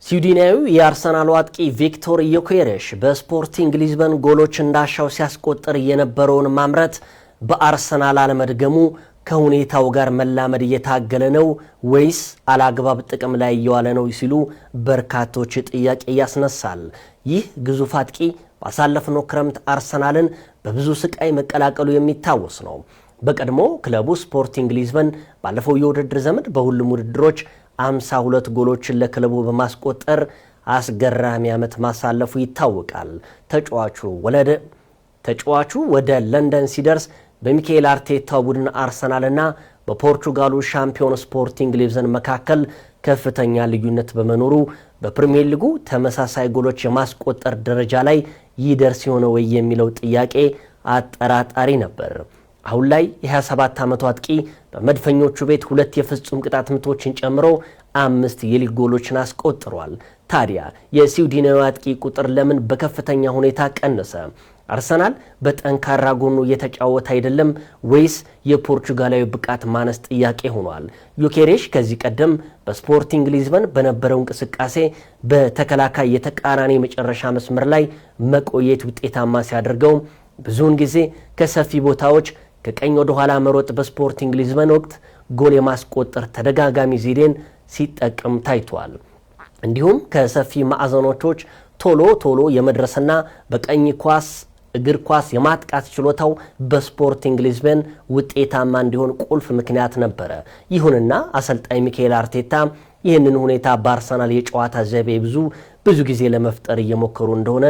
ስዊድናዊው የአርሰናል አጥቂ ቪክቶር ዮኬሬሽ በስፖርቲንግ ሊዝበን ጎሎች እንዳሻው ሲያስቆጥር የነበረውን ማምረት በአርሰናል አለመድገሙ ከሁኔታው ጋር መላመድ እየታገለ ነው ወይስ አላግባብ ጥቅም ላይ እየዋለ ነው ሲሉ በርካቶች ጥያቄ ያስነሳል። ይህ ግዙፍ አጥቂ ባሳለፍነው ክረምት አርሰናልን በብዙ ስቃይ መቀላቀሉ የሚታወስ ነው። በቀድሞ ክለቡ ስፖርቲንግ ሊዝበን ባለፈው የውድድር ዘመን በሁሉም ውድድሮች 52 ጎሎችን ለክለቡ በማስቆጠር አስገራሚ ዓመት ማሳለፉ ይታወቃል። ተጫዋቹ ወደ ለንደን ሲደርስ በሚካኤል አርቴታ ቡድን አርሰናልና በፖርቹጋሉ ሻምፒዮን ስፖርቲንግ ሊዝበን መካከል ከፍተኛ ልዩነት በመኖሩ በፕሪሚየር ሊጉ ተመሳሳይ ጎሎች የማስቆጠር ደረጃ ላይ ይደርስ ይሆን ወይ የሚለው ጥያቄ አጠራጣሪ ነበር። አሁን ላይ የ27 ዓመቱ አጥቂ በመድፈኞቹ ቤት 2 የፍጹም ቅጣት ምቶችን ጨምሮ 5 የሊግ ጎሎችን አስቆጥሯል። ታዲያ የስዊድናዊ አጥቂ ቁጥር ለምን በከፍተኛ ሁኔታ ቀነሰ? አርሰናል በጠንካራ ጎኑ እየተጫወተ አይደለም ወይስ የፖርቹጋላዊ ብቃት ማነስ ጥያቄ ሆኗል? ዮኬሬሽ ከዚህ ቀደም በስፖርቲንግ ሊዝበን በነበረው እንቅስቃሴ በተከላካይ የተቃራኒ መጨረሻ መስመር ላይ መቆየት ውጤታማ ሲያደርገው ብዙውን ጊዜ ከሰፊ ቦታዎች ከቀኝ ወደ ኋላ መሮጥ በስፖርቲንግ ሊዝበን ወቅት ጎል የማስቆጠር ተደጋጋሚ ዘዴን ሲጠቀም ታይቷል። እንዲሁም ከሰፊ ማዕዘኖች ቶሎ የመድረስና በቀኝ እግር ኳስ የማጥቃት ችሎታው በስፖርቲንግ ሊዝበን ውጤታማ እንዲሆን ቁልፍ ምክንያት ነበረ። ይሁንና አሰልጣኝ ሚካኤል አርቴታ ይህንን ሁኔታ በአርሰናል የጨዋታ ዘይቤ ብዙ ጊዜ ለመፍጠር እየሞከሩ እንደሆነ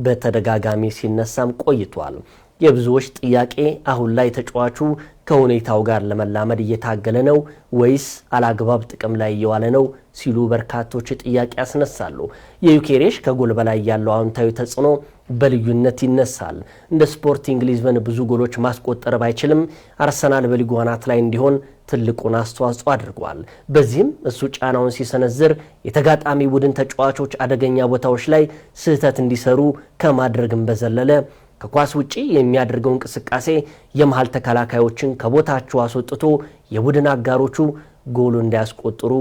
በተደጋጋሚ ሲነሳም ቆይቷል። የብዙዎች ጥያቄ አሁን ላይ ተጫዋቹ ከሁኔታው ጋር ለመላመድ እየታገለ ነው ወይስ አላግባብ ጥቅም ላይ እየዋለ ነው ሲሉ በርካቶች ጥያቄ ያስነሳሉ። የዮኬሬሽ ከጎል በላይ ያለው አዎንታዊ ተጽዕኖ በልዩነት ይነሳል። እንደ ስፖርቲንግ ሊዝበን ብዙ ጎሎች ማስቆጠር ባይችልም አርሰናል በሊጉ አናት ላይ እንዲሆን ትልቁን አስተዋጽኦ አድርጓል። በዚህም እሱ ጫናውን ሲሰነዝር የተጋጣሚ ቡድን ተጫዋቾች አደገኛ ቦታዎች ላይ ስህተት እንዲሰሩ ከማድረግም በዘለለ ከኳስ ውጪ የሚያደርገው እንቅስቃሴ የመሃል ተከላካዮችን ከቦታቸው አስወጥቶ የቡድን አጋሮቹ ጎል እንዲያስቆጥሩ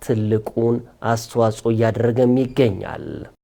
ትልቁን አስተዋጽኦ እያደረገም ይገኛል።